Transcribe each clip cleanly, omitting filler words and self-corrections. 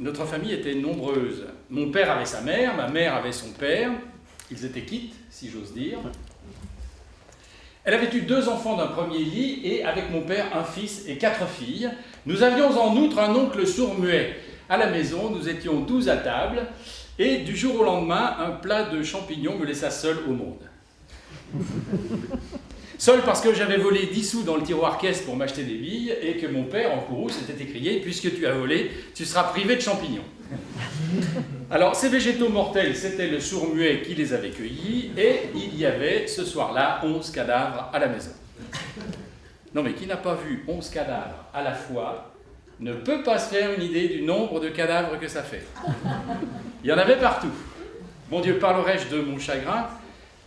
notre famille était nombreuse. Mon père avait sa mère, ma mère avait son père. Ils étaient quittes, si j'ose dire. Elle avait eu 2 enfants d'un premier lit et, avec mon père, un fils et 4 filles. Nous avions en outre un oncle sourd-muet. À la maison, nous étions 12 à table et du jour au lendemain, un plat de champignons me laissa seul au monde. Seul parce que j'avais volé 10 sous dans le tiroir caisse pour m'acheter des billes et que mon père, en courroux, s'était écrié « Puisque tu as volé, tu seras privé de champignons ». Alors, ces végétaux mortels, c'était le sourd-muet qui les avait cueillis et il y avait, ce soir-là, 11 cadavres à la maison. Non mais qui n'a pas vu 11 cadavres à la fois ne peut pas se faire une idée du nombre de cadavres que ça fait. Il y en avait partout. Mon Dieu, parlerai-je de mon chagrin?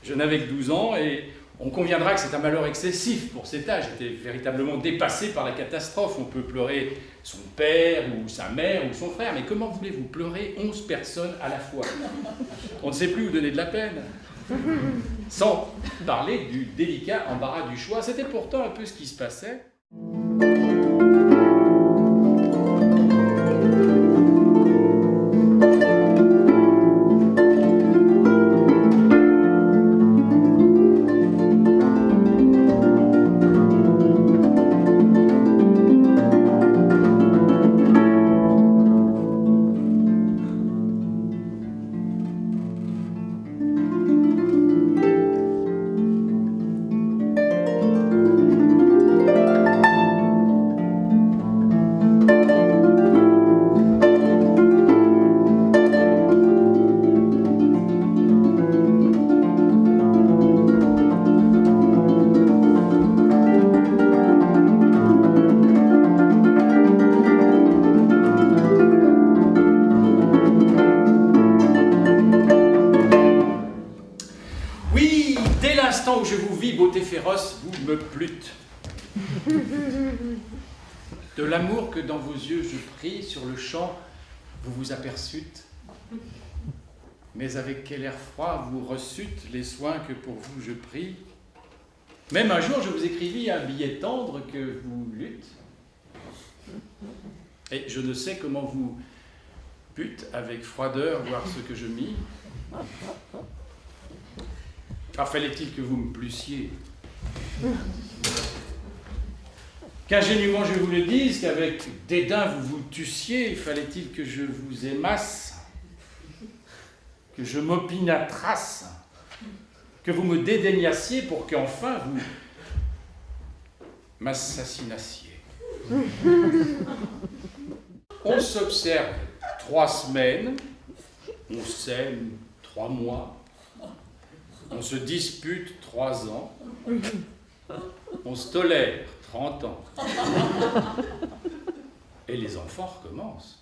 Je n'avais que 12 ans et on conviendra que c'est un malheur excessif pour cet âge. J'étais véritablement dépassé par la catastrophe. On peut pleurer son père ou sa mère ou son frère, mais comment voulez-vous pleurer 11 personnes à la fois? On ne sait plus où donner de la peine. Sans parler du délicat embarras du choix. C'était pourtant un peu ce qui se passait. Où je vous vis, beauté féroce, vous me plûtes. De l'amour que dans vos yeux je prie, sur le champ, vous vous aperçûtes. Mais avec quel air froid vous reçûtes les soins que pour vous je prie. Même un jour, je vous écrivis un billet tendre que vous lûtes. Et je ne sais comment vous pûtes avec froideur voir ce que je mis. Ah, fallait-il que vous me plussiez? Qu'ingénument je vous le dise, qu'avec dédain vous vous tussiez, fallait-il que je vous aimasse, que je m'opinatrasse, que vous me dédaignassiez pour qu'enfin vous m'assassinassiez. On s'observe 3 semaines, on s'aime 3 mois, on se dispute 3 ans, on se tolère 30 ans, et les enfants recommencent.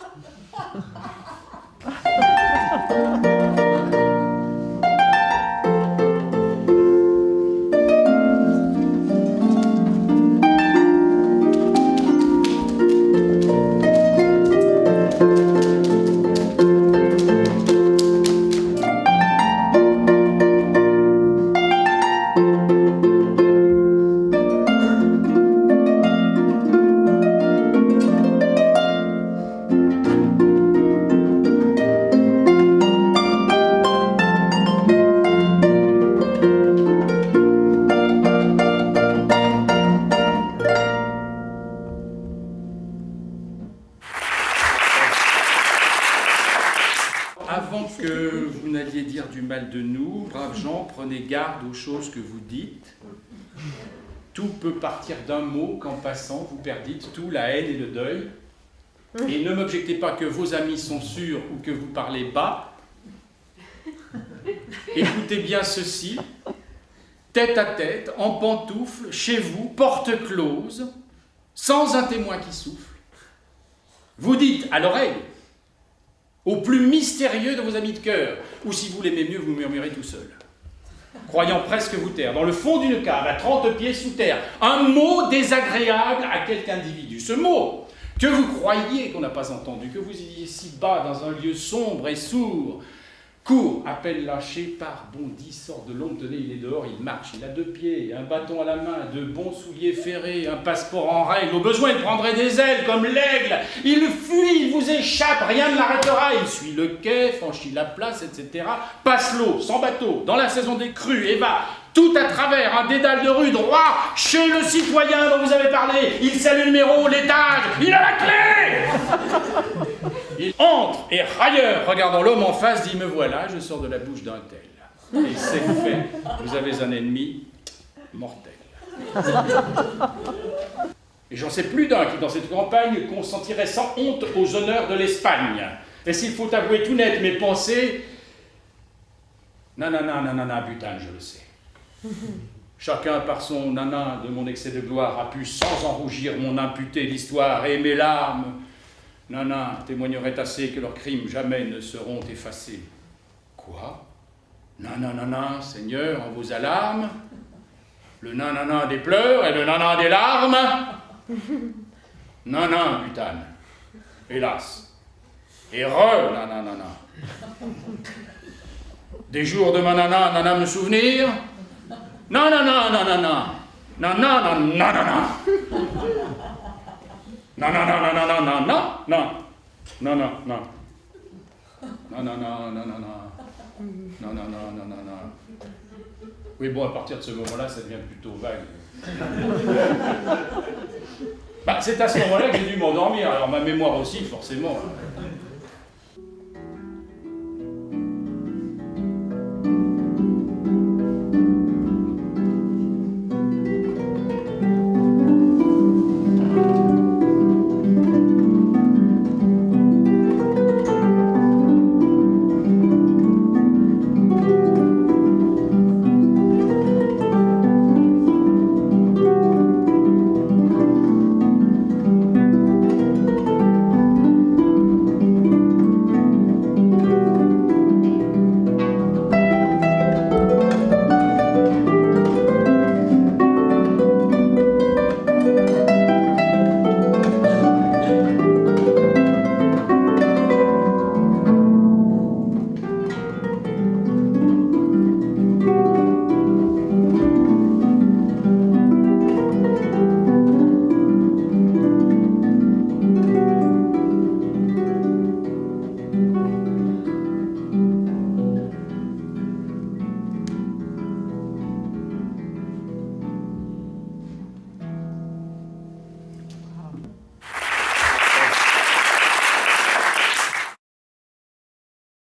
Avant que vous n'alliez dire du mal de nous, braves gens, prenez garde aux choses que vous dites. Tout peut partir d'un mot qu'en passant vous perdîtes tout, la haine et le deuil. Et ne m'objectez pas que vos amis sont sûrs ou que vous parlez bas. Écoutez bien ceci, tête à tête, en pantoufles, chez vous, porte close, sans un témoin qui souffle. Vous dites à l'oreille, au plus mystérieux de vos amis de cœur, ou si vous l'aimez mieux, vous murmurez tout seul, croyant presque vous taire, dans le fond d'une cave, à 30 pieds sous terre, un mot désagréable à quelque individu. Ce mot que vous croyiez qu'on n'a pas entendu, que vous ayez si bas dans un lieu sombre et sourd, court, à peine lâché, part, bondit, sort de l'ombre, tenez, il est dehors, il marche, il a 2 pieds, un bâton à la main, de bons souliers ferrés, un passeport en règle, au besoin il prendrait des ailes comme l'aigle, il fuit, il vous échappe, rien ne l'arrêtera, il suit le quai, franchit la place, etc., passe l'eau, sans bateau, dans la saison des crues, et va tout à travers un dédale de rue droit chez le citoyen dont vous avez parlé. Il sait le numéro, l'étage, il a la clé. Il entre et railleur, regardant l'homme en face, dit « Me voilà, je sors de la bouche d'un tel. » Et c'est fait, vous avez un ennemi mortel. Et j'en sais plus d'un qui, dans cette campagne, consentirait sans honte aux honneurs de l'Espagne. Et s'il faut avouer tout net mes pensées, nanana, butane, je le sais. Chacun par son nanan de mon excès de gloire a pu sans en rougir mon imputer l'histoire et mes larmes nanan témoigneraient assez que leurs crimes jamais ne seront effacés. Quoi? Nanana, Seigneur, en vos alarmes, le nanana des pleurs et le nanan des larmes. Nanan, butane, hélas, et nanana. Des jours de ma nana me souvenir. Non. Oui, bon, à partir de ce moment-là, ça devient plutôt vague. C'est à ce moment-là que j'ai dû m'endormir. Alors, ma mémoire aussi, forcément.